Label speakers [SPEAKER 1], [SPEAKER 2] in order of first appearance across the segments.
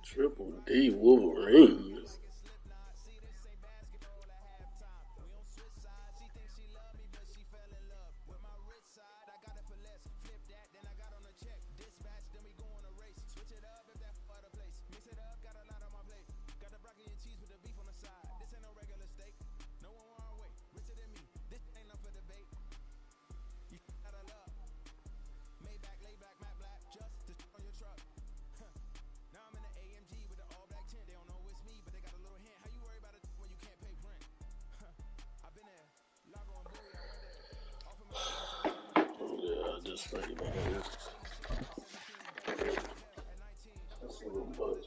[SPEAKER 1] Triple D Wolverines. Just like that. That's a little buzz.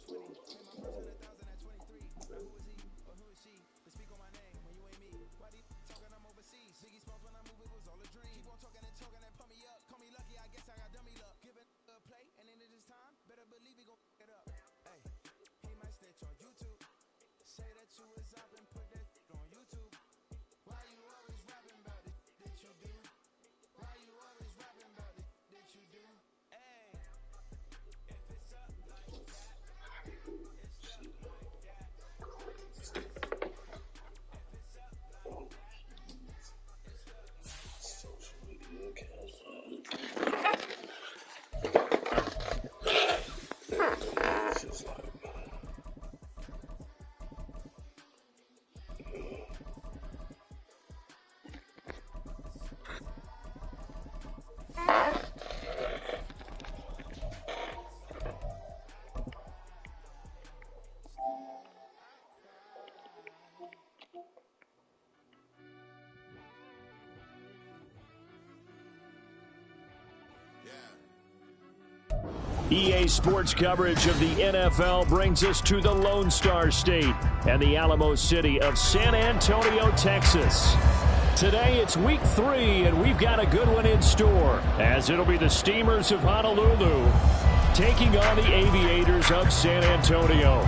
[SPEAKER 2] EA Sports coverage of the NFL brings us to the Lone Star State and the Alamo City of San Antonio, Texas. Today it's week 3, and we've got a good one in store, as it'll be the Steamers of Honolulu taking on the Aviators of San Antonio.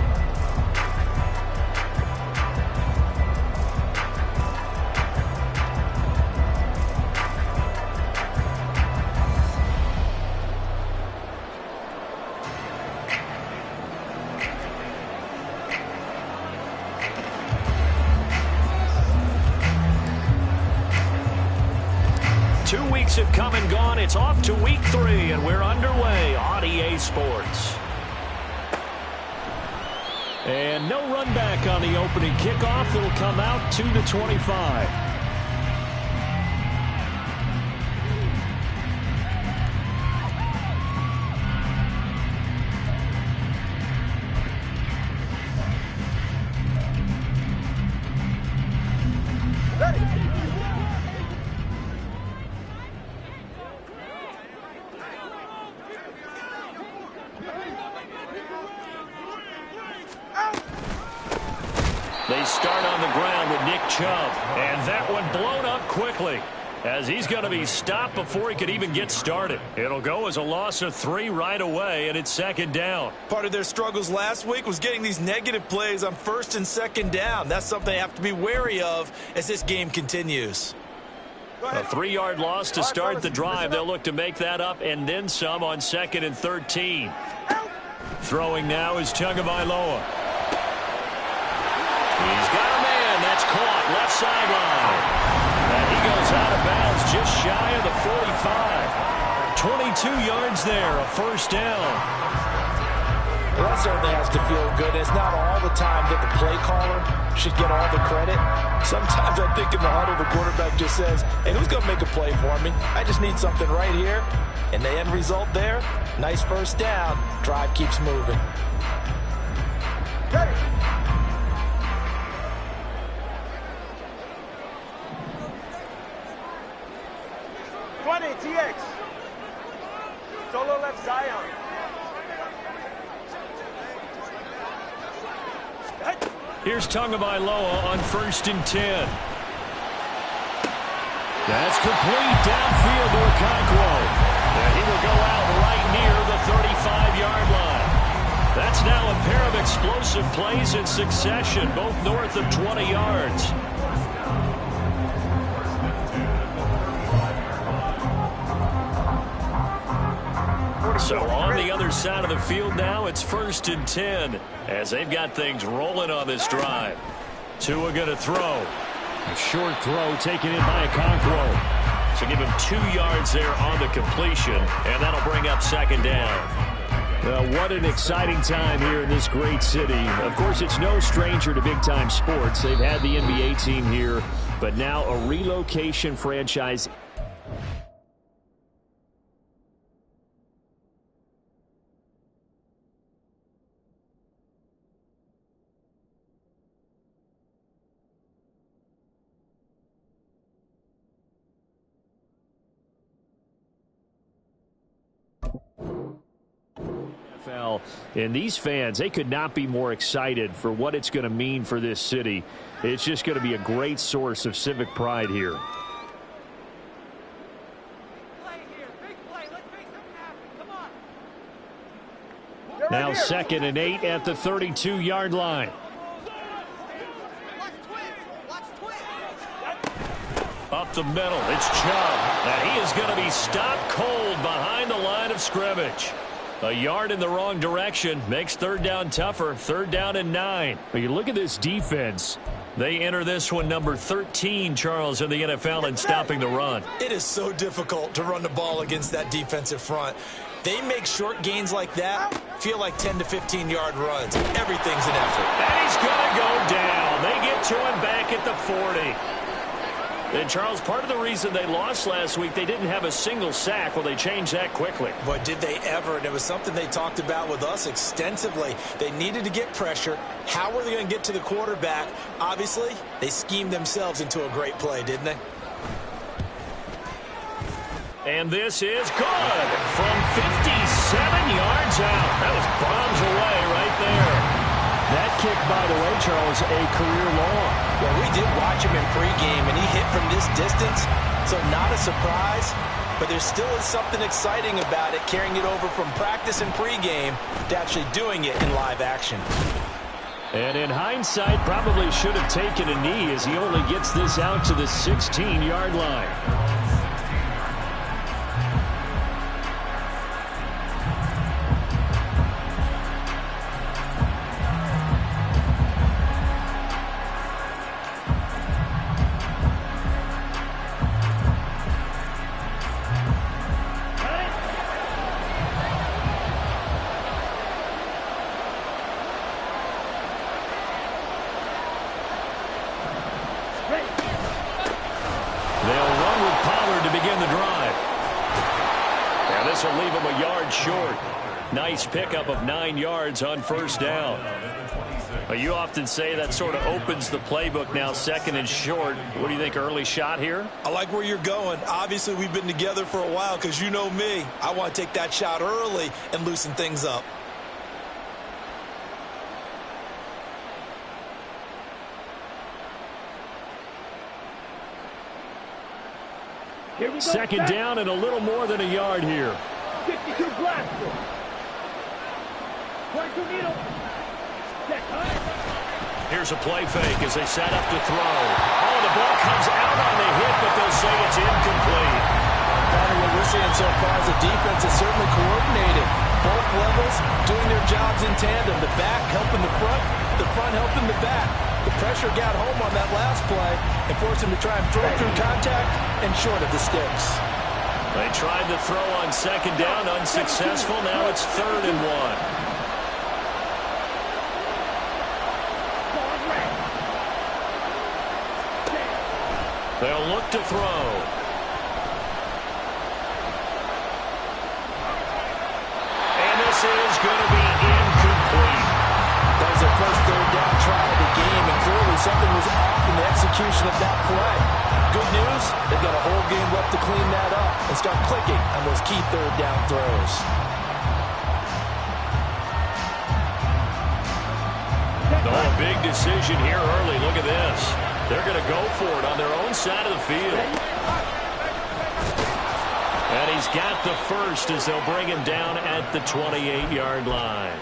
[SPEAKER 2] 2 weeks have come and gone. It's off to week 3, and we're underway on EA Sports. And no run back on the opening kickoff. It'll come out to the 25. They start on the ground with Nick Chubb, and that one blown up quickly as he's going to be stopped before he could even get started. It'll go as a loss of 3 right away, and it's second down.
[SPEAKER 3] Part of their struggles last week was getting these negative plays on first and second down. That's something they have to be wary of as this game continues.
[SPEAKER 2] A 3-yard loss to start the drive. They'll look to make that up and then some on 2nd and 13. Throwing now is Tagovailoa. He's got a man. That's caught. Left sideline. And he goes out of bounds just shy of the 45. 22 yards there. A first down.
[SPEAKER 3] Well, that certainly has to feel good. It's not all the time that the play caller should get all the credit. Sometimes I think in the huddle the quarterback just says, hey, who's going to make a play for me? I just need something right here. And the end result there, nice first down. Drive keeps moving.
[SPEAKER 4] Ready. TX. Solo left Zion.
[SPEAKER 2] Here's Tagovailoa on 1st and 10. That's complete downfield to Okonkwo. And he will go out right near the 35-yard line. That's now a pair of explosive plays in succession, both north of 20 yards. So on the other side of the field now, it's 1st and 10 as they've got things rolling on this drive. Tua going to throw. A short throw taken in by Okonkwo. So give him 2 yards there on the completion, and that'll bring up 2nd down. Well, what an exciting time here in this great city. Of course, it's no stranger to big-time sports. They've had the NBA team here, but now a relocation franchise. And these fans, they could not be more excited for what it's going to mean for this city. It's just going to be a great source of civic pride here. Now 2nd and 8 at the 32-yard line. Up the middle, it's Chubb. And he is going to be stopped cold behind the line of scrimmage. A yard in the wrong direction makes 3rd down tougher. 3rd down and 9. But you look at this defense. They enter this one number 13, Charles, in the NFL in stopping the run.
[SPEAKER 3] It is so difficult to run the ball against that defensive front. They make short gains like that feel like 10 to 15-yard runs. Everything's an effort.
[SPEAKER 2] And he's going to go down. They get to him back at the 40. And, Charles, part of the reason they lost last week, they didn't have a single sack. Well, they changed that quickly.
[SPEAKER 3] But did they ever? And it was something they talked about with us extensively. They needed to get pressure. How were they going to get to the quarterback? Obviously, they schemed themselves into a great play, didn't they?
[SPEAKER 2] And this is good from 57 yards out. That was bombs away right there. That kick, by the way, Charles, a career long.
[SPEAKER 3] Well, we did watch him in pregame, and he hit from this distance, so not a surprise. But there still is something exciting about it, carrying it over from practice and pregame to actually doing it in live action.
[SPEAKER 2] And in hindsight, probably should have taken a knee as he only gets this out to the 16-yard line. Nice pickup of 9 yards on 1st down. You often say that sort of opens the playbook now, 2nd and short. What do you think, early shot here?
[SPEAKER 3] I like where you're going. Obviously, we've been together for a while because you know me. I want to take that shot early and loosen things up.
[SPEAKER 2] Second down and a little more than a yard here.
[SPEAKER 4] 52 blaster.
[SPEAKER 2] Here's a play fake as they set up to throw. Oh, the ball comes out on the hit, but they'll say it's incomplete.
[SPEAKER 3] What we're seeing so far is the defense is certainly coordinated. Both levels doing their jobs in tandem. The back helping the front helping the back. The pressure got home on that last play and forced him to try and throw through contact and short of the sticks.
[SPEAKER 2] They tried to throw on 2nd down, unsuccessful. Now it's 3rd and 1. They'll look to throw. And this is going to be incomplete.
[SPEAKER 3] That was their first 3rd down try of the game, and clearly something was off in the execution of that play. Good news, they've got a whole game left to clean that up and start clicking on those key 3rd down throws.
[SPEAKER 2] Oh, a big decision here early. Look at this. They're going to go for it on their own side of the field. And he's got the first as they'll bring him down at the 28-yard line.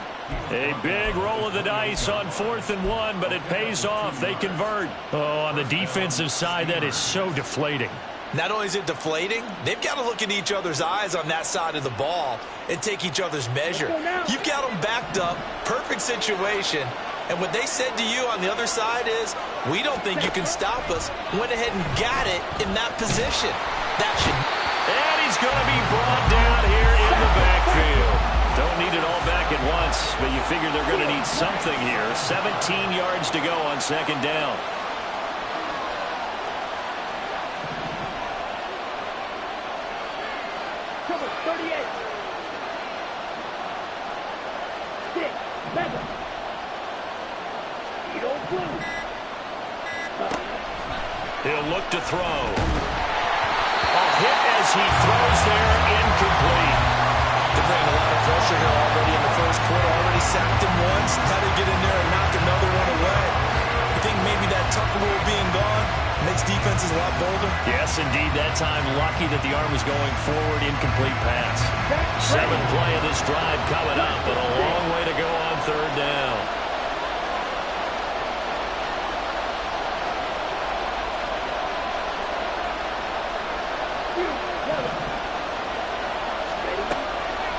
[SPEAKER 2] A big roll of the dice on 4th and 1, but it pays off. They convert. Oh, on the defensive side, that is so deflating.
[SPEAKER 3] Not only is it deflating, they've got to look in each other's eyes on that side of the ball and take each other's measure. You've got them backed up, perfect situation, and what they said to you on the other side is, we don't think you can stop us. Went ahead and got it in that position. That should...
[SPEAKER 2] And he's going to be brought down here in the backfield. Don't need it all back at once, but you figure they're going to need something here. 17 yards to go on second down.
[SPEAKER 4] Cover 38. 6, 7. Don't blue.
[SPEAKER 2] He'll look to throw. A hit as he throws there, incomplete.
[SPEAKER 3] They're bringing a lot of pressure here already in the first quarter. Already sacked him once. Had to get in there and knock another one away. You think maybe that tuck rule being gone makes defenses a lot bolder?
[SPEAKER 2] Yes, indeed. That time, lucky that the arm was going forward. Incomplete pass. 7 play of this drive coming up, but a long way to go on third down.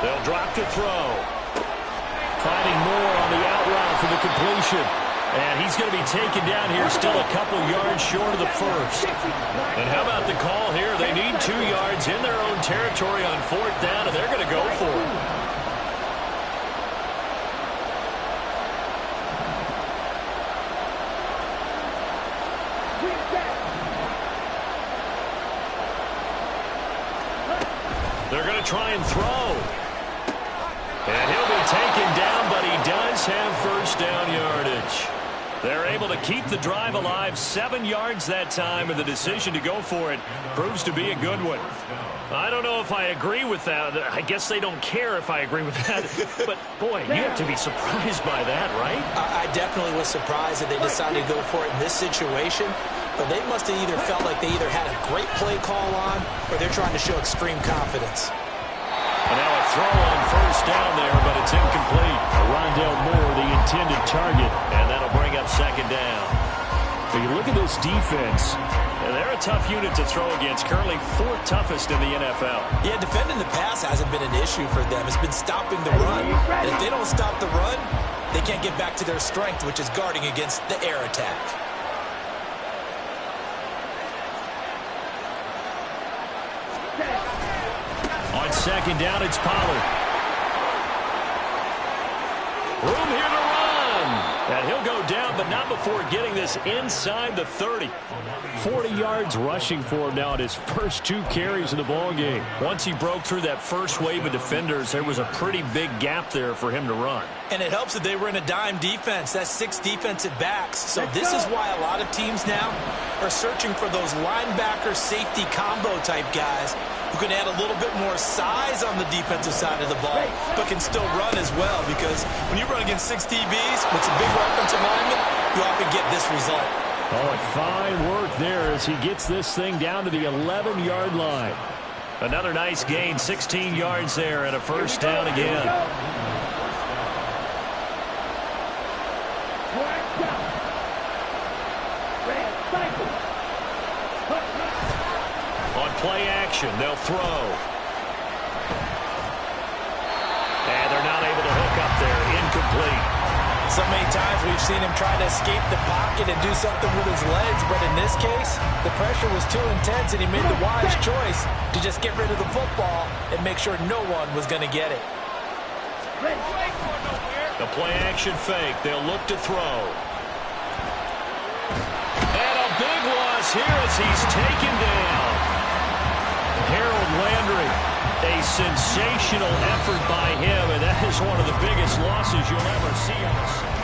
[SPEAKER 2] They'll drop to throw. Finding Moore on the out route for the completion. And he's going to be taken down here, still a couple yards short of the first. And how about the call here? They need 2 yards in their own territory on fourth down, and they're going to go for it. They're going to try and throw. And he'll be taken down, but he does have first down yardage. They're able to keep the drive alive, 7 yards that time, and the decision to go for it proves to be a good one. I don't know if I agree with that. I guess they don't care if I agree with that. But, boy, you have to be surprised by that, right?
[SPEAKER 3] I definitely was surprised that they decided to go for it in this situation. But they must have either felt like they either had a great play call on or they're trying to show extreme confidence.
[SPEAKER 2] And now a throw on first down there, but it's incomplete. Rondale Moore, the intended target, and that'll bring up second down. So you look at this defense, and they're a tough unit to throw against, currently 4th toughest in the NFL.
[SPEAKER 3] Yeah, defending the pass hasn't been an issue for them. It's been stopping the run. And if they don't stop the run, they can't get back to their strength, which is guarding against the air attack.
[SPEAKER 2] On second down, it's Pollard. Room here to run. And he'll go down, but not before getting this inside the 30. 40 yards rushing for him now at his first 2 carries in the ballgame. Once he broke through that first wave of defenders, there was a pretty big gap there for him to run.
[SPEAKER 3] And it helps that they were in a dime defense. That's 6 defensive backs. So this is why a lot of teams now are searching for those linebacker safety combo type guys who can add a little bit more size on the defensive side of the ball, but can still run as well, because when you run against 6 DBs with some big offensive linemen, you often get this result.
[SPEAKER 2] Oh, fine work there as he gets this thing down to the 11-yard line. Another nice gain, 16 yards there, and a first down again. On play action, they'll throw. And they're not able to hook up there. Incomplete.
[SPEAKER 3] So many times we've seen him try to escape the pocket and do something with his legs, but in this case, the pressure was too intense and he made the wise choice to just get rid of the football and make sure no one was going to get it.
[SPEAKER 2] The play action fake. They'll look to throw. And a big loss here as he's taken down. Harold Landry, a sensational effort by him, and that is one of the biggest losses you'll ever see on the side.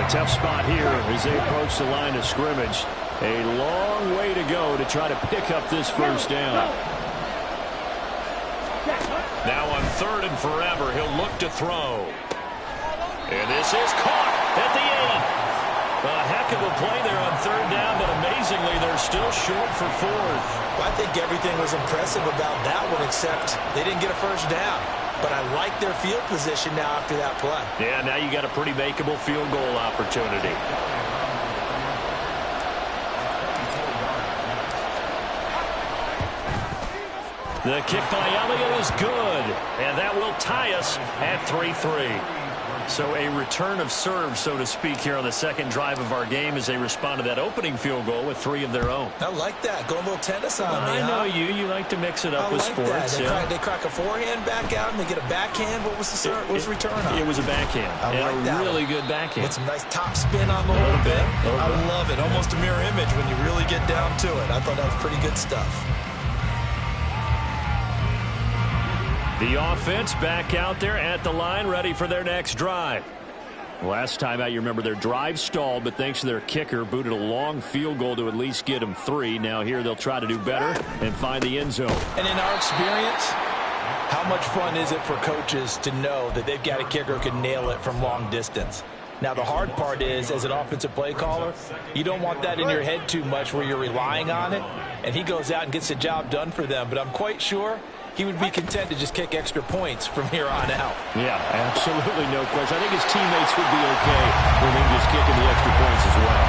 [SPEAKER 2] Tough spot here as they approach the line of scrimmage. A long way to go to try to pick up this first down. Now on 3rd and forever, he'll look to throw. And this is caught. A heck of a play there on third down, but amazingly, they're still short for fourth.
[SPEAKER 3] Well, I think everything was impressive about that one, except they didn't get a first down. But I like their field position now after that play.
[SPEAKER 2] Yeah, now you got a pretty makeable field goal opportunity. The kick by Elliott is good, and that will tie us at 3-3. So a return of serve, so to speak, here on the second drive of our game as they respond to that opening field goal with 3 of their own.
[SPEAKER 3] I like that. Go a little tennis on me,
[SPEAKER 2] I know you. You like to mix it up with sports.
[SPEAKER 3] They crack a forehand back out, and they get a backhand. What was the return on?
[SPEAKER 2] It was a backhand. A really good backhand.
[SPEAKER 3] With some nice top spin on the whole thing. I love it. Almost a mirror image when you really get down to it. I thought that was pretty good stuff.
[SPEAKER 2] The offense back out there at the line, ready for their next drive. Last time out, you remember their drive stalled, but thanks to their kicker, booted a long field goal to at least get them 3. Now here they'll try to do better and find the end zone.
[SPEAKER 3] And in our experience, how much fun is it for coaches to know that they've got a kicker who can nail it from long distance? Now, the hard part is, as an offensive play caller, you don't want that in your head too much where you're relying on it, and he goes out and gets the job done for them. But I'm quite sure he would be content to just kick extra points from here on out.
[SPEAKER 2] Yeah, absolutely no question. I think his teammates would be okay with him just kicking the extra points as well.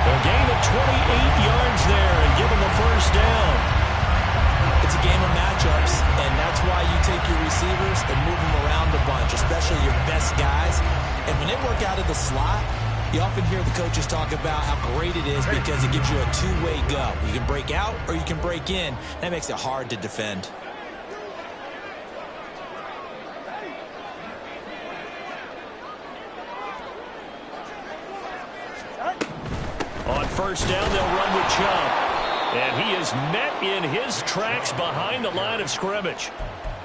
[SPEAKER 2] A gain of 28 yards there and give him the first down.
[SPEAKER 3] It's a game of matchups, and that's why you take your receivers and move them around a bunch, especially your best guys. And when they work out of the slot, you often hear the coaches talk about how great it is because it gives you a two-way go. You can break out or you can break in. That makes it hard to defend.
[SPEAKER 2] On first down, they'll run with Chubb. And he is met in his tracks behind the line of scrimmage.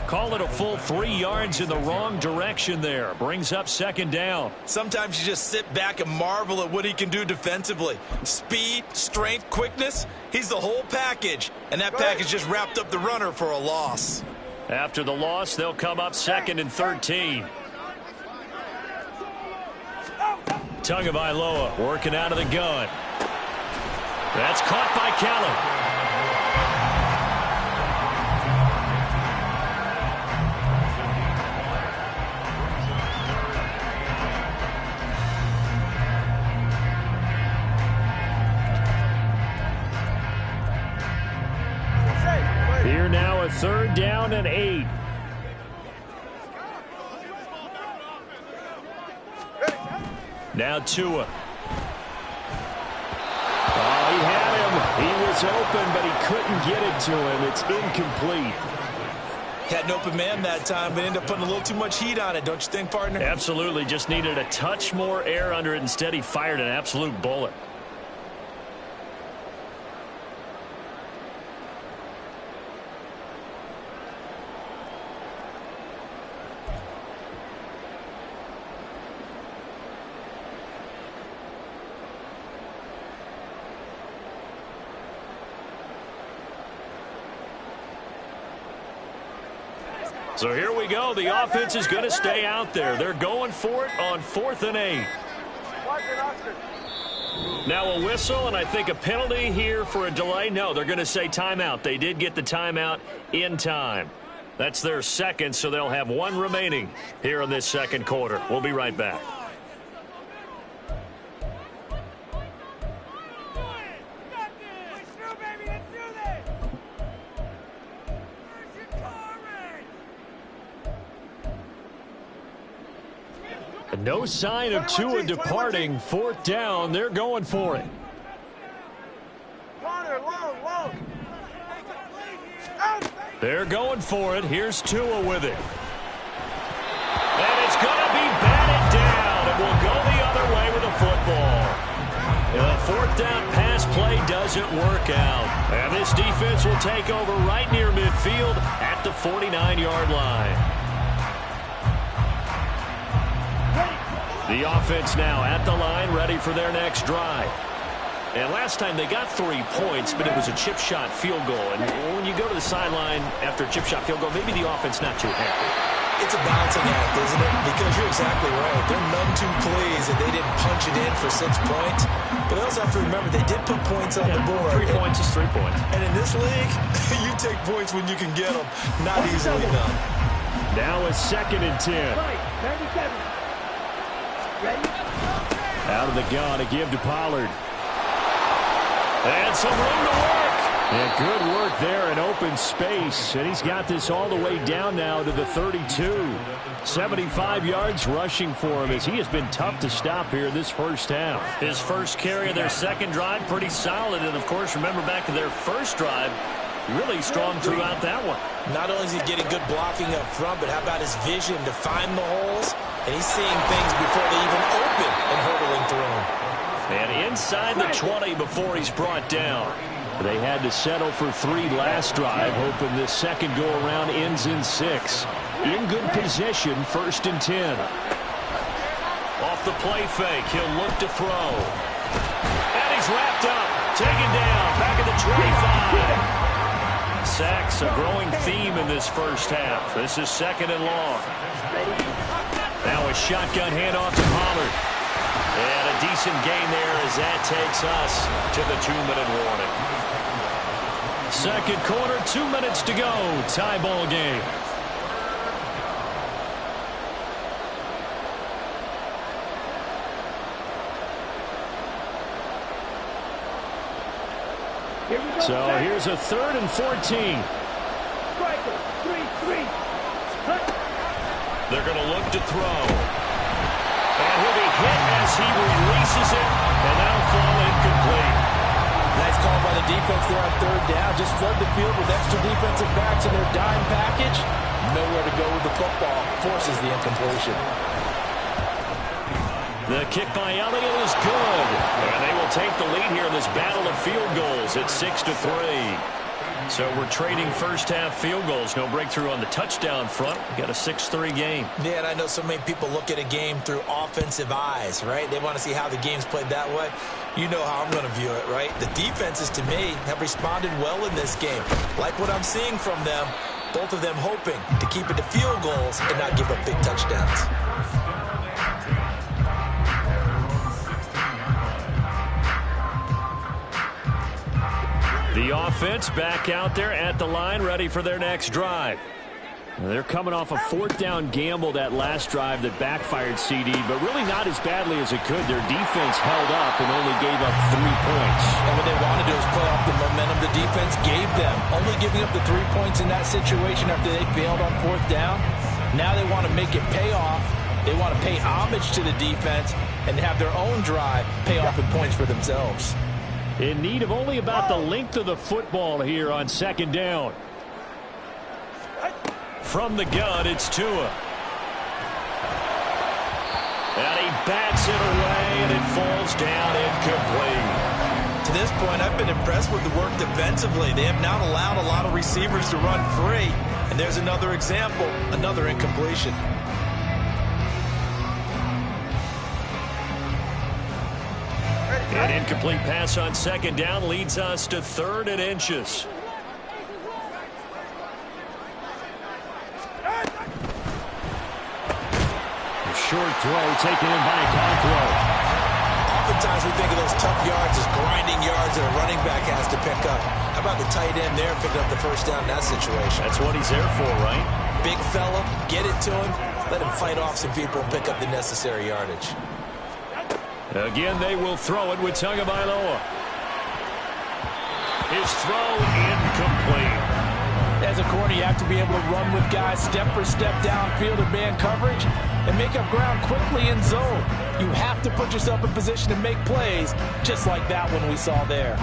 [SPEAKER 2] Call it a full 3 yards in the wrong direction there. Brings up second down.
[SPEAKER 3] Sometimes you just sit back and marvel at what he can do defensively. Speed, strength, quickness. He's the whole package. And that package just wrapped up the runner for a loss.
[SPEAKER 2] After the loss, they'll come up 2nd and 13. Tagovailoa working out of the gun. That's caught by Kellen. Here now a 3rd down and 8. Now Tua. Oh, he had him. He was open, but he couldn't get it to him. It's incomplete.
[SPEAKER 3] Had an open man that time, but ended up putting a little too much heat on it, don't you think, partner?
[SPEAKER 2] Absolutely. Just needed a touch more air under it. Instead, he fired an absolute bullet. So here we go. The offense is going to stay out there. They're going for it on 4th and 8. Now a whistle and I think a penalty here for a delay. No, they're going to say timeout. They did get the timeout in time. That's their second, so they'll have 1 remaining here in this second quarter. We'll be right back. No sign of Tua departing. 4th down. They're going for it. They're going for it. Here's Tua with it. And it's going to be batted down. It will go the other way with the football. The 4th down pass play doesn't work out. And this defense will take over right near midfield at the 49-yard line. The offense now at the line, ready for their next drive. And last time they got 3 points, but it was a chip shot field goal. And when you go to the sideline after a chip shot field goal, maybe the offense not too happy.
[SPEAKER 3] It's a balancing act, isn't it? Because you're exactly right. They're none too pleased that they didn't punch it in for 6 points. But they also have to remember they did put points on the board.
[SPEAKER 2] 3 points is 3 points.
[SPEAKER 3] And in this league, you take points when you can get them. Not easily done.
[SPEAKER 2] Now a 2nd and 10.
[SPEAKER 4] Ready?
[SPEAKER 2] Out of the gun, a give to Pollard. And some room to work. Yeah, good work there in open space. And he's got this all the way down now to the 32. 75 yards rushing for him as he has been tough to stop here this first half.
[SPEAKER 5] His first carry of their second drive, pretty solid. And, of course, remember back to their first drive, really strong throughout that one.
[SPEAKER 3] Not only is he getting good blocking up front, but how about his vision to find the holes? And he's seeing things before they even open and hurdling through them.
[SPEAKER 5] And inside the 20 before he's brought down.
[SPEAKER 2] They had to settle for 3 last drive, hoping this second go-around ends in 6. In good position, 1st and 10.
[SPEAKER 5] Off the play fake, he'll look to throw. And he's wrapped up, taken down, back at the 25. Sacks, a growing theme in this first half. This is 2nd and long. Now a shotgun handoff to Pollard. And a decent gain there as that takes us to the 2-minute warning.
[SPEAKER 2] Second quarter, 2 minutes to go. Tie ball game. So here's a 3rd and 14.
[SPEAKER 5] They're going to look to throw. And he'll be hit as he releases it. And that'll fall incomplete.
[SPEAKER 3] Nice call by the defense there on 3rd down. Just flood the field with extra defensive backs in their dime package. Nowhere to go with the football. Forces the incompletion.
[SPEAKER 5] The kick by Elliott is good. And they will take the lead here in this battle of field goals at 6-3. So we're trading first half field goals. No breakthrough on the touchdown front. We got a 6-3 game.
[SPEAKER 3] Yeah, and I know so many people look at a game through offensive eyes, right? They want to see how the game's played that way. You know how I'm going to view it, right? The defenses, to me, have responded well in this game. Like what I'm seeing from them, both of them hoping to keep it to field goals and not give up big touchdowns.
[SPEAKER 2] The offense back out there at the line, ready for their next drive. They're coming off a 4th down gamble that last drive that backfired CD, but really not as badly as it could. Their defense held up and only gave up 3 points.
[SPEAKER 3] And what they want to do is play off the momentum the defense gave them. Only giving up the 3 points in that situation after they failed on 4th down. Now they want to make it pay off. They want to pay homage to the defense and have their own drive pay off in points for themselves.
[SPEAKER 2] In need of only about the length of the football here on 2nd down.
[SPEAKER 5] From the gun, it's Tua. And he bats it away, and it falls down incomplete.
[SPEAKER 3] To this point, I've been impressed with the work defensively. They have not allowed a lot of receivers to run free. And there's another example, another incompletion.
[SPEAKER 5] An incomplete pass on 2nd down leads us to 3rd and inches.
[SPEAKER 2] A short throw taken in by Conquo.
[SPEAKER 3] Oftentimes we think of those tough yards as grinding yards that a running back has to pick up. How about the tight end there picking up the 1st down in that situation?
[SPEAKER 5] That's what he's there for, right?
[SPEAKER 3] Big fella, get it to him, let him fight off some people and pick up the necessary yardage.
[SPEAKER 2] Again, they will throw it with Tagovailoa.
[SPEAKER 5] His throw incomplete.
[SPEAKER 3] As a corner, you have to be able to run with guys step for step downfield in man coverage and make up ground quickly in zone. You have to put yourself in position to make plays, just like that one we saw there.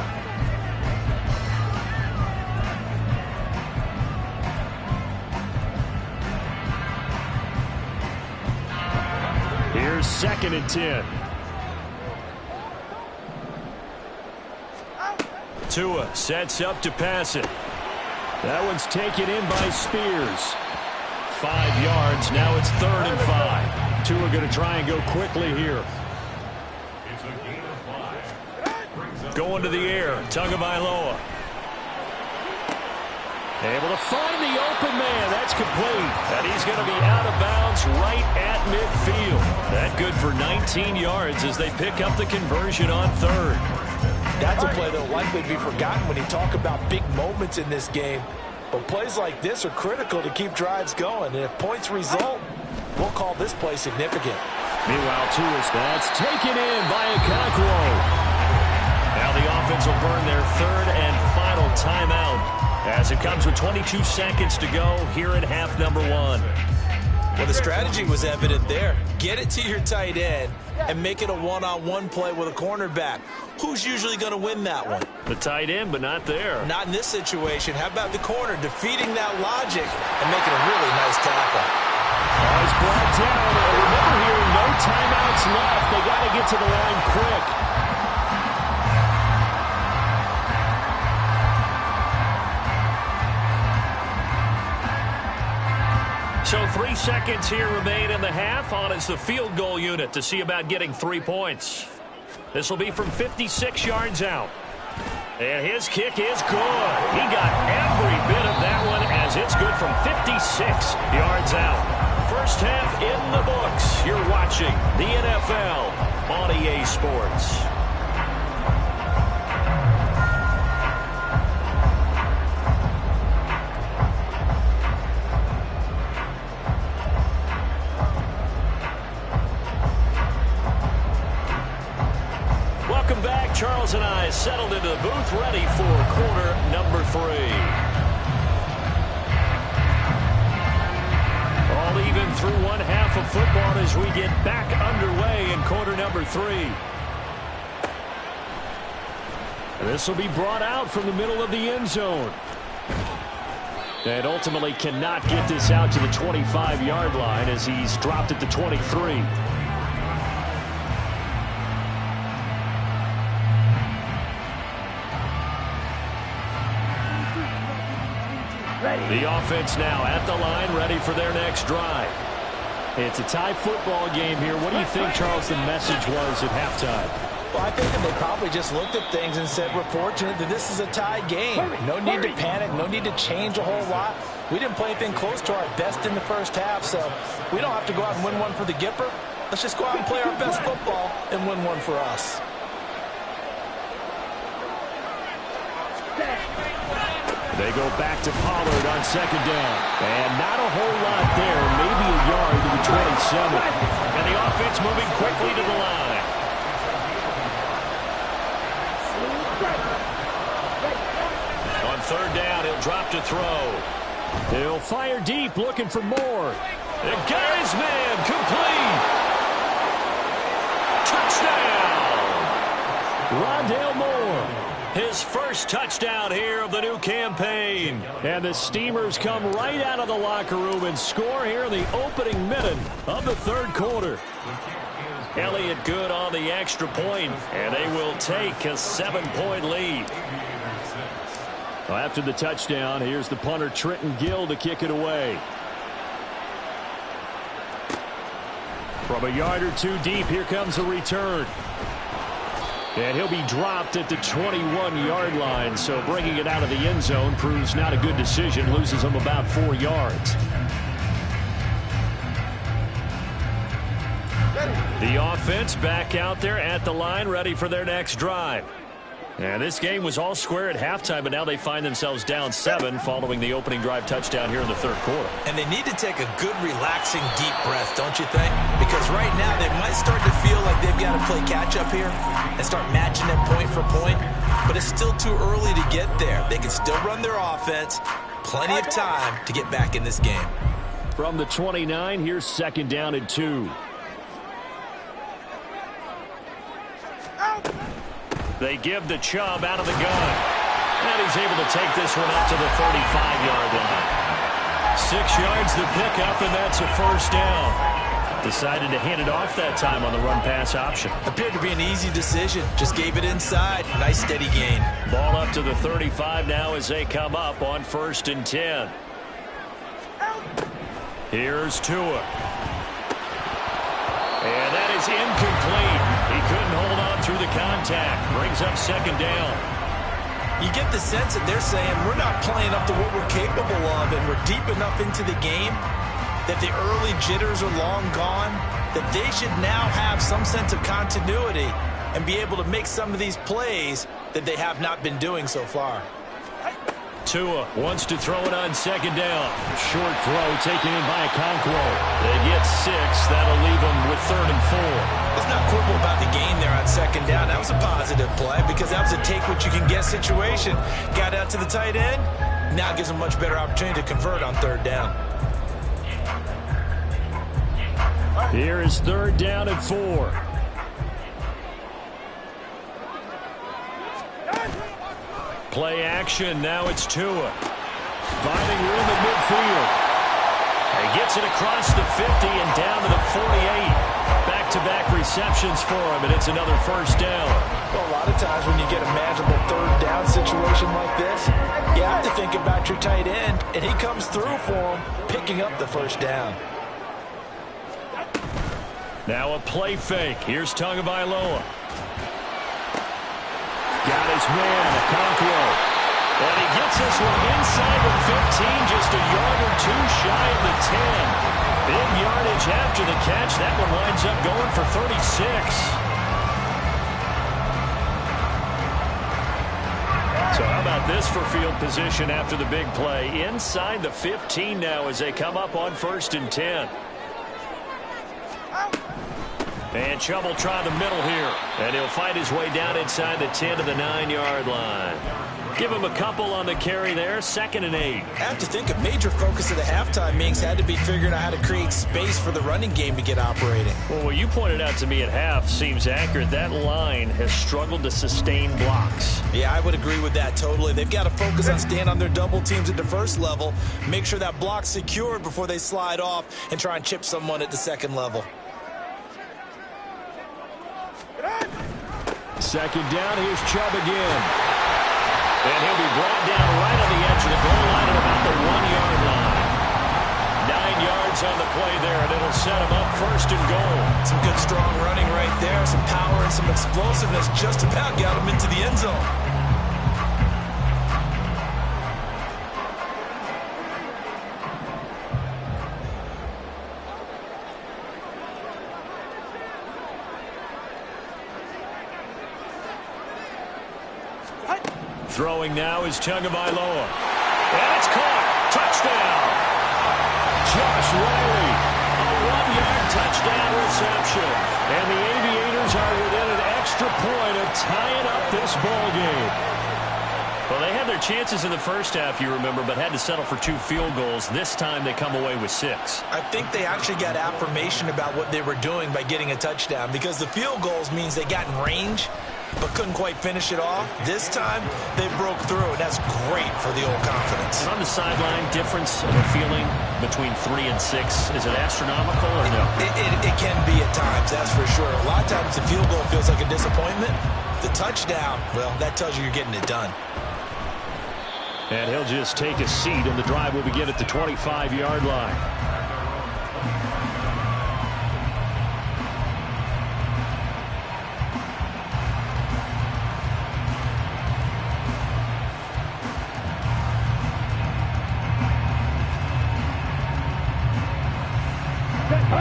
[SPEAKER 2] Here's 2nd and 10.
[SPEAKER 5] Tua sets up to pass it.
[SPEAKER 2] That one's taken in by Spears. 5 yards. Now it's 3rd and 5. Tua going to try and go quickly here.
[SPEAKER 5] Going to the air. Tagovailoa.
[SPEAKER 2] Able to find the open man. That's complete. And he's going to be out of bounds right at midfield. That good for 19 yards as they pick up the conversion on third.
[SPEAKER 3] That's a play that will likely be forgotten when you talk about big moments in this game. But plays like this are critical to keep drives going. And if points result, we'll call this play significant.
[SPEAKER 2] Meanwhile, that's taken in by Okonkwo. Now the offense will burn their third and final timeout as it comes with 22 seconds to go here in half number one.
[SPEAKER 3] Well, the strategy was evident there. Get it to your tight end and make it a one-on-one play with a cornerback. Who's usually going to win that one?
[SPEAKER 2] The tight end, but not there.
[SPEAKER 3] Not in this situation. How about the corner defeating that logic and making a really nice tackle?
[SPEAKER 2] He's brought down. Remember here, no timeouts left. They got to get to the line quick. So 3 seconds here remain in the half. On is the field goal unit to see about getting 3 points. This will be from 56 yards out. And his kick is good. He got every bit of that one as it's good from 56 yards out. First half in the books. You're watching the NFL on EA Sports. Welcome back. Charles and I settled into the booth ready for quarter number 3. All even through one half of football as we get back underway in quarter number 3. This will be brought out from the middle of the end zone. And ultimately cannot get this out to the 25-yard line as he's dropped at the 23. The offense now at the line, ready for their next drive. It's a tie football game here. What do you think, Charles, the message was at halftime?
[SPEAKER 3] Well, I think that they probably just looked at things and said, we're fortunate that this is a tie game. No need to panic, no need to change a whole lot. We didn't play anything close to our best in the first half, so we don't have to go out and win one for the Gipper. Let's just go out and play our best football and win one for us.
[SPEAKER 2] They go back to Pollard on second down. And not a whole lot there. Maybe a yard to the 27.
[SPEAKER 5] And the offense moving quickly to the line. On third down, he'll drop to throw.
[SPEAKER 2] He'll fire deep, looking for more.
[SPEAKER 5] And got his man complete. Touchdown.
[SPEAKER 2] Rondale Moore.
[SPEAKER 5] His first touchdown here of the new campaign.
[SPEAKER 2] And the Steamers come right out of the locker room and score here in the opening minute of the third quarter.
[SPEAKER 5] Elliott good on the extra point, and they will take a 7-point lead.
[SPEAKER 2] Well, after the touchdown, here's the punter Trenton Gill to kick it away. From a yard or two deep, here comes a return. And he'll be dropped at the 21-yard line, so bringing it out of the end zone proves not a good decision. Loses him about 4 yards. The offense back out there at the line, ready for their next drive. And this game was all square at halftime, but now they find themselves down 7 following the opening drive touchdown here in the third quarter.
[SPEAKER 3] And they need to take a good, relaxing, deep breath, don't you think? Because right now they might start to feel like they've got to play catch-up here and start matching them point for point. But it's still too early to get there. They can still run their offense. Plenty of time to get back in this game.
[SPEAKER 2] From the 29, here's second down and 2.
[SPEAKER 5] They give the Chubb out of the gun. And he's able to take this one up to the 35-yard line. 6 yards the pickup, and that's a first down. Decided to hand it off that time on the run-pass option.
[SPEAKER 3] Appeared to be an easy decision. Just gave it inside. Nice steady gain.
[SPEAKER 5] Ball up to the 35 now as they come up on 1st and 10. Here's Tua. And that is incomplete. He couldn't hold on through the contact. Brings up second down.
[SPEAKER 3] You get the sense that they're saying we're not playing up to what we're capable of, and we're deep enough into the game that the early jitters are long gone, that they should now have some sense of continuity and be able to make some of these plays that they have not been doing so far.
[SPEAKER 2] Tua wants to throw it on second down. Short throw taken in by Okonkwo. They get 6. That'll leave them with 3rd and 4.
[SPEAKER 3] Let's not quibble about the gain there on second down. That was a positive play because that was a take-what-you-can-get situation. Got out to the tight end. Now gives them a much better opportunity to convert on 3rd down.
[SPEAKER 2] Here is 3rd down and 4. Play action. Now it's Tua. Finding room at midfield. He gets it across the 50 and down to the 48. Back-to-back receptions for him, and it's another 1st down.
[SPEAKER 3] Well, a lot of times when you get a manageable 3rd down situation like this, you have to think about your tight end, and he comes through for him, picking up the 1st down.
[SPEAKER 2] Now a play fake. Here's Tagovailoa. Got his man, Okonkwo. And he gets this one inside the 15, just a yard or 2 shy of the 10. Big yardage after the catch. That one winds up going for 36. So how about this for field position after the big play? Inside the 15 now as they come up on 1st and 10. And Chubb will try the middle here. And he'll fight his way down inside the 10 to the 9-yard line. Give him a couple on the carry there. 2nd and 8.
[SPEAKER 3] I have to think a major focus of the halftime meetings had to be figuring out how to create space for the running game to get operating.
[SPEAKER 2] Well, what you pointed out to me at half seems accurate. That line has struggled to sustain blocks.
[SPEAKER 3] Yeah, I would agree with that totally. They've got to focus on staying on their double teams at the 1st level, make sure that block's secured before they slide off and try and chip someone at the 2nd level.
[SPEAKER 2] 2nd down, here's Chubb again. And he'll be brought down right on the edge of the goal line at about the 1-yard line. 9 yards on the play there, and it'll set him up 1st and goal.
[SPEAKER 3] Some good strong running right there, some power and some explosiveness just about got him into the end zone.
[SPEAKER 2] Throwing now is Tagovailoa. And it's caught. Touchdown. Josh Riley. A 1-yard touchdown reception. And the Aviators are within an extra point of tying up this ball game. Well, they had their chances in the 1st half, you remember, but had to settle for 2 field goals. This time they come away with 6.
[SPEAKER 3] I think they actually got affirmation about what they were doing by getting a touchdown because the field goals means they got in range but couldn't quite finish it off. This time, they broke through, and that's great for the old confidence.
[SPEAKER 2] And on the sideline, difference of a feeling between 3 and 6, is it astronomical or no?
[SPEAKER 3] It can be at times, that's for sure. A lot of times the field goal feels like a disappointment. The touchdown, well, that tells you you're getting it done.
[SPEAKER 2] And he'll just take a seat, and the drive will begin at the 25-yard line.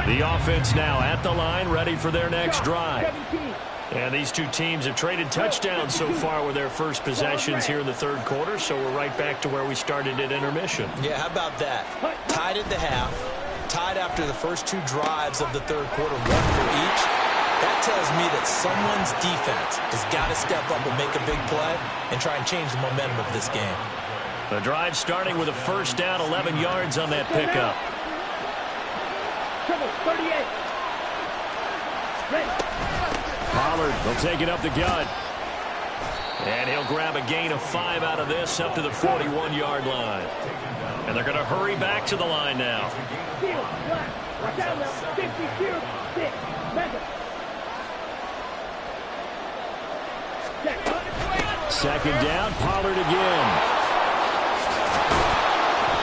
[SPEAKER 2] The offense now at the line, ready for their next drive. And these two teams have traded touchdowns so far with their first possessions here in the 3rd quarter, so we're right back to where we started at intermission.
[SPEAKER 3] Yeah, how about that? Tied at the half, tied after the first 2 drives of the 3rd quarter, 1 for each. That tells me that someone's defense has got to step up and make a big play and try and change the momentum of this game.
[SPEAKER 2] The drive starting with a 1st down, 11 yards on that pickup.
[SPEAKER 4] 38.
[SPEAKER 2] Pollard will take it up the gut. And he'll grab a gain of 5 out of this up to the 41-yard line. And they're going to hurry back to the line now. Second down, Pollard again.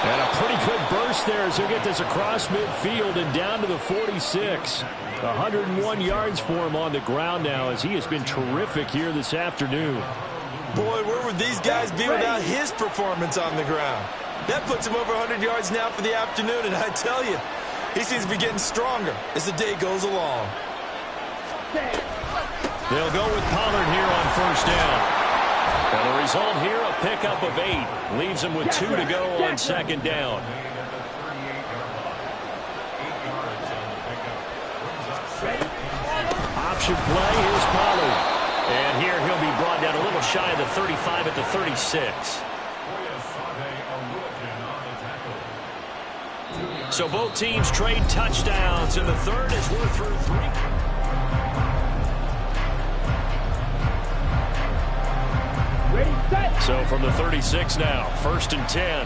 [SPEAKER 2] And a pretty good burst there as he'll get this across midfield and down to the 46. 101 yards for him on the ground now as he has been terrific here this afternoon.
[SPEAKER 3] Boy, where would these guys be without his performance on the ground? That puts him over 100 yards now for the afternoon, and I tell you, he seems to be getting stronger as the day goes along.
[SPEAKER 2] They'll go with Pollard here on first down. And the result here, a pickup of 8. Leaves him with 2 to go on second down. Option play, here's Pollard. And here he'll be brought down a little shy of the 35 at the 36. So both teams trade touchdowns, and the third as we're through 3.
[SPEAKER 4] Ready, set.
[SPEAKER 2] So from the 36 now, 1st and 10.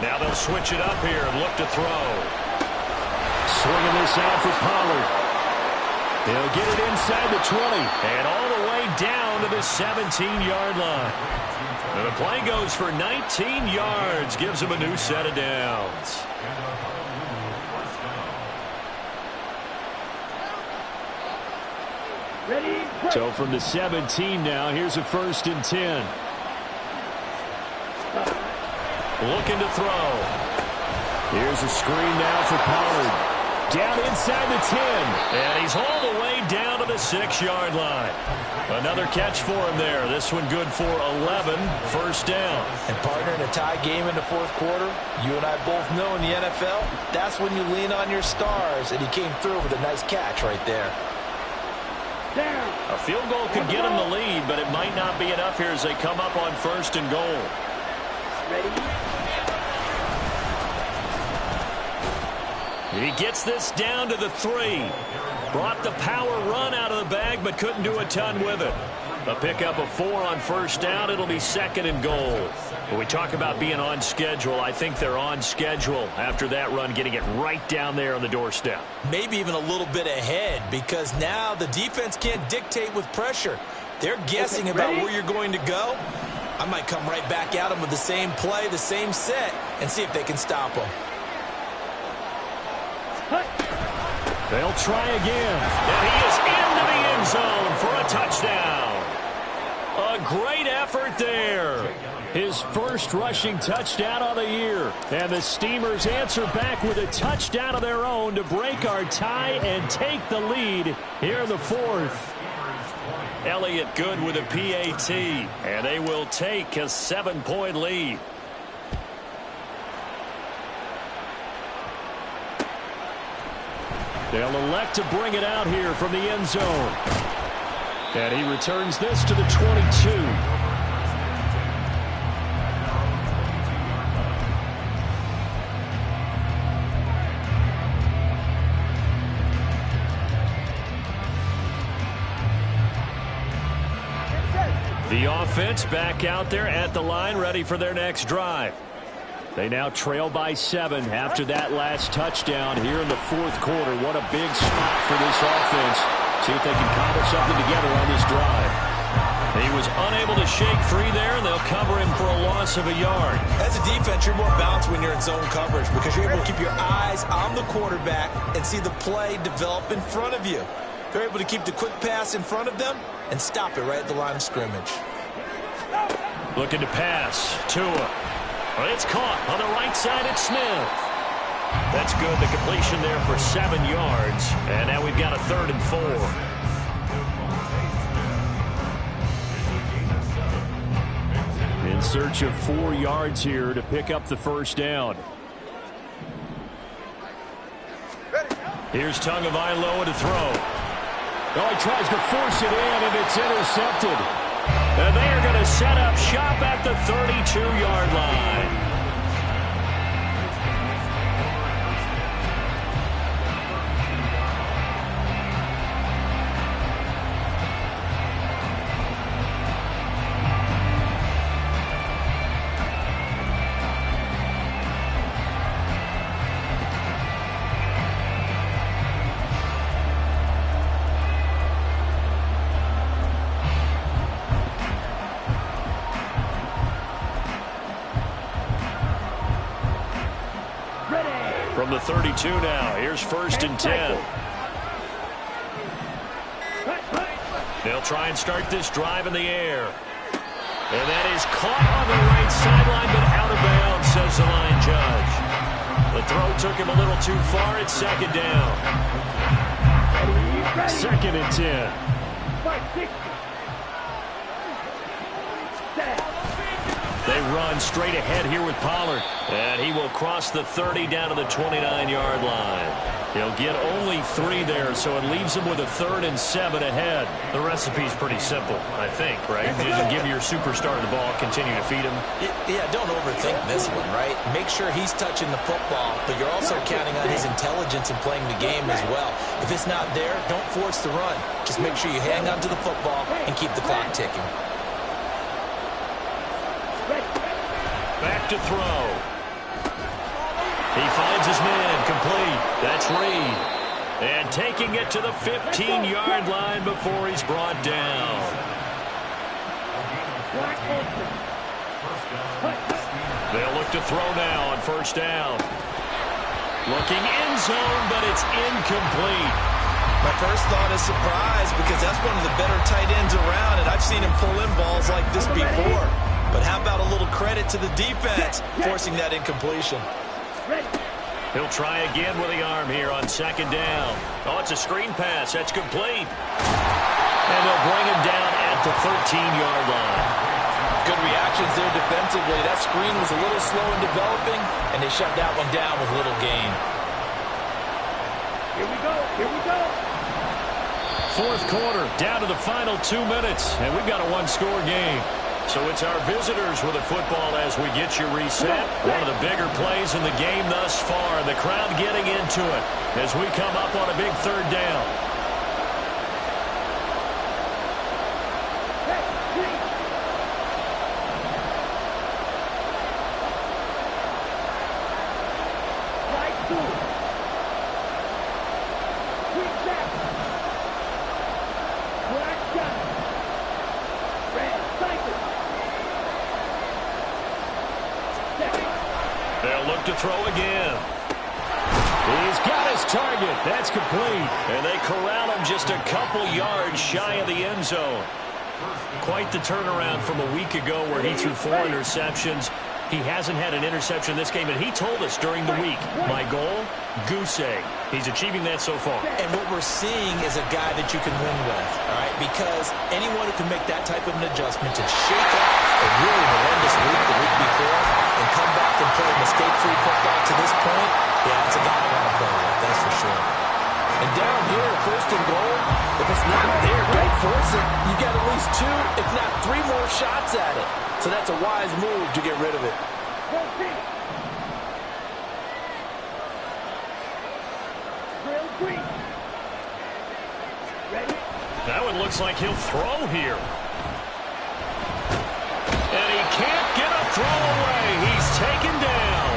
[SPEAKER 2] Now they'll switch it up here and look to throw. Swinging this out for Pollard. He'll get it inside the 20 and all the way down to the 17-yard line. And the play goes for 19 yards, gives him a new set of downs.
[SPEAKER 4] Ready,
[SPEAKER 2] So from the 17 now, here's a 1st and 10. Looking to throw. Here's a screen now for Pollard. Down inside the 10. And he's all the way down to the 6-yard line. Another catch for him there. This one good for 11. First down.
[SPEAKER 3] And partner, in a tie game in the fourth quarter, you and I both know in the NFL, that's when you lean on your stars. And he came through with a nice catch right there.
[SPEAKER 4] down.
[SPEAKER 2] A field goal could get him the lead, but it might not be enough here as they come up on 1st and goal.
[SPEAKER 4] Ready,
[SPEAKER 2] He gets this down to the 3. Brought the power run out of the bag, but couldn't do a ton with it. A pickup of 4 on first down. It'll be 2nd and goal. When we talk about being on schedule, I think they're on schedule after that run, getting it right down there on the doorstep.
[SPEAKER 3] Maybe even a little bit ahead, because now the defense can't dictate with pressure. They're guessing about where you're going to go. I might come right back at them with the same play, the same set, and see if they can stop them.
[SPEAKER 2] They'll try again. And he is into the end zone for a touchdown. A great effort there. His first rushing touchdown of the year. And the Steamers answer back with a touchdown of their own to break our tie and take the lead here in the 4th. Elliott good with a PAT. And they will take a 7-point lead. They'll elect to bring it out here from the end zone. And he returns this to the 22. The offense back out there at the line, ready for their next drive. They now trail by 7 after that last touchdown here in the 4th quarter. What a big spot for this offense. See if they can cobble something together on this drive. He was unable to shake free there, and they'll cover him for a loss of a yard.
[SPEAKER 3] As a defense, you're more balanced when you're in zone coverage because you're able to keep your eyes on the quarterback and see the play develop in front of you. They're able to keep the quick pass in front of them and stop it right at the line of scrimmage.
[SPEAKER 2] Looking to pass. Tua. It's caught on the right side at Smith. That's good. The completion there for 7 yards. And now we've got a 3rd and 4. In search of 4 yards here to pick up the first down. Here's Tagovailoa to throw. Oh, he tries to force it in, and it's intercepted. And they are going to set up shop at the 32-yard line. From the 32 now, here's 1st and 10. They'll try and start this drive in the air. And that is caught on the right sideline, but out of bounds, says the line judge. The throw took him a little too far. It's second down. Second and 10. They run straight ahead here with Pollard. And he will cross the 30 down to the 29-yard line. He'll get only 3 there, so it leaves him with a 3rd and 7 ahead.
[SPEAKER 5] The recipe's pretty simple, I think, right? You just give your superstar the ball, continue to feed him.
[SPEAKER 3] Yeah, don't overthink this one, right? Make sure he's touching the football, but you're also counting on his intelligence in playing the game as well. If it's not there, don't force the run. Just make sure you hang on to the football and keep the clock ticking.
[SPEAKER 2] Back to throw. He finds his man, complete. That's Reed. And taking it to the 15-yard line before he's brought down. They'll look to throw now on first down. Looking end zone, but it's incomplete.
[SPEAKER 3] My first thought is surprise because that's one of the better tight ends around, and I've seen him pull in balls like this before. But how about a little credit to the defense forcing that incompletion?
[SPEAKER 2] He'll try again with the arm here on second down. Oh, it's a screen pass. That's complete. And they'll bring him down at the 13-yard line.
[SPEAKER 3] Good reactions there defensively. That screen was a little slow in developing, and they shut that one down with little gain.
[SPEAKER 4] Here we go. Here we go.
[SPEAKER 2] Fourth quarter, down to the final 2 minutes, and we've got a one-score game. So it's our visitors with the football as we get you reset. One of the bigger plays in the game thus far. The crowd getting into it as we come up on a big third down. To throw again. He's got his target. That's complete. And they corral him just a couple yards shy of the end zone. Quite the turnaround from a week ago where he threw 4 interceptions. He hasn't had an interception this game, and he told us during the week, my goal, goose egg. He's achieving that so far.
[SPEAKER 3] And what we're seeing is a guy that you can win with, all right? Because anyone who can make that type of an adjustment and shake off a really horrendous week the week before and come back and play mistake-free football to this point, yeah, it's a guy I want to play with, that's for sure. And down here, first and goal, if it's not there, don't force it. You've got at least 2, if not 3 more shots at it. So that's a wise move to get rid of it.
[SPEAKER 2] That one looks like he'll throw here. And he can't get a throw away. He's taken down.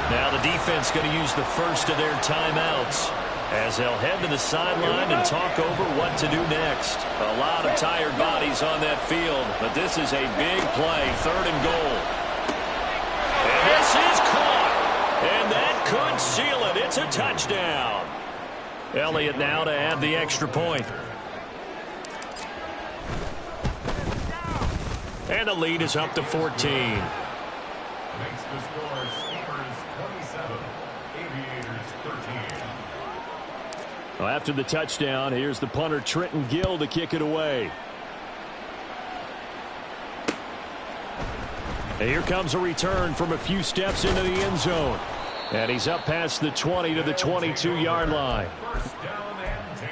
[SPEAKER 2] Now the defense going to use the first of their timeouts as they'll head to the sideline and talk over what to do next. A lot of tired bodies on that field, but this is a big play, third and goal. And this is caught, and that could seal it. It's a touchdown. Elliott now to add the extra point. And the lead is up to 14.
[SPEAKER 6] Makes the score Steelers 27, Aviators 13.
[SPEAKER 2] Well, after the touchdown, here's the punter Trenton Gill to kick it away. And here comes a return from a few steps into the end zone. And he's up past the 20 to the 22-yard line.
[SPEAKER 6] First down and 10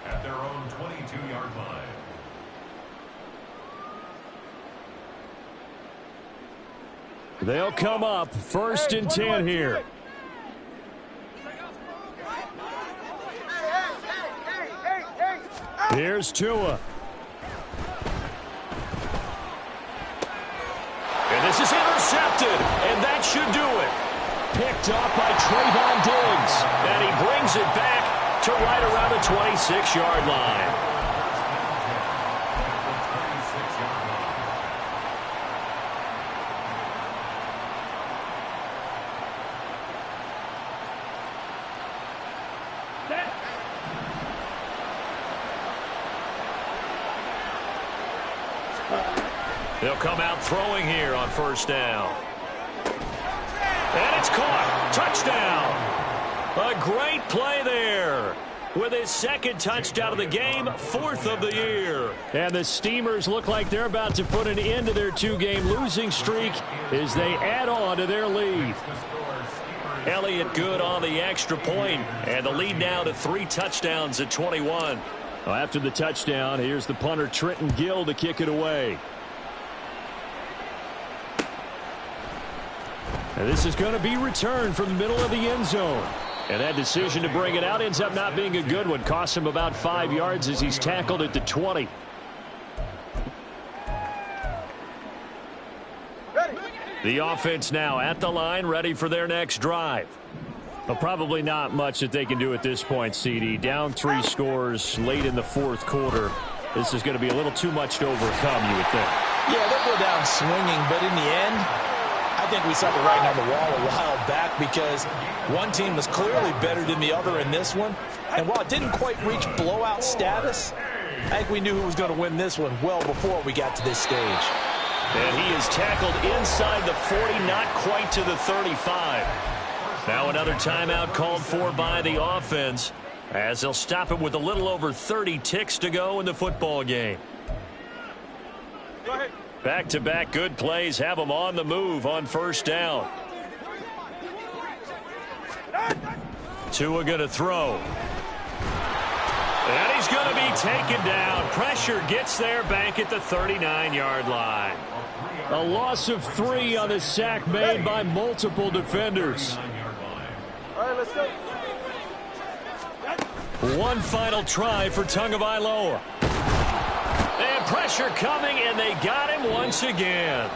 [SPEAKER 6] at their own 22-yard line.
[SPEAKER 2] They'll come up first and 10 here. Here's Tua. And this is intercepted, and that should do it. Picked off by Trayvon Diggs, and he brings it back to right around the 26-yard line. They'll come out throwing here on first down. And it's caught. Touchdown. A great play there. With his second touchdown of the game, fourth of the year. And the Steamers look like they're about to put an end to their two-game losing streak as they add on to their lead. Elliott good on the extra point, and the lead now to 3 touchdowns at 21. Well, after the touchdown, here's the punter Trenton Gill to kick it away. And this is going to be returned from the middle of the end zone. And that decision to bring it out ends up not being a good one. Costs him about 5 yards as he's tackled at the 20. The offense now at the line, ready for their next drive. But probably not much that they can do at this point, CD. Down 3 scores late in the fourth quarter. This is going to be a little too much to overcome, you would think.
[SPEAKER 3] Yeah, they'll go down swinging, but in the end, I think we saw the writing on the wall a while back because one team was clearly better than the other in this one. And while it didn't quite reach blowout status, I think we knew who was going to win this one well before we got to this stage.
[SPEAKER 2] And he is tackled inside the 40, not quite to the 35. Now another timeout called for by the offense as they'll stop it with a little over 30 ticks to go in the football game.
[SPEAKER 3] Go ahead.
[SPEAKER 2] Back-to-back good plays have them on the move on first down. Tua going to throw. And he's going to be taken down. Pressure gets there back at the 39-yard line. A loss of 3 on the sack made by multiple defenders.
[SPEAKER 3] All right, let's go.
[SPEAKER 2] One final try for Tagovailoa. And pressure coming, and they got him once again.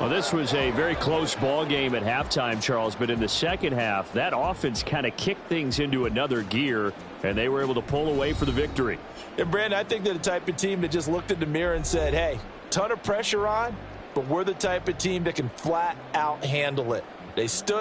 [SPEAKER 2] Well, this was a very close ball game at halftime, Charles, but in the second half, that offense kind of kicked things into another gear, and they were able to pull away for the victory.
[SPEAKER 3] And, Brandon, I think they're the type of team that just looked in the mirror and said, hey, ton of pressure on, but we're the type of team that can flat out handle it. They stood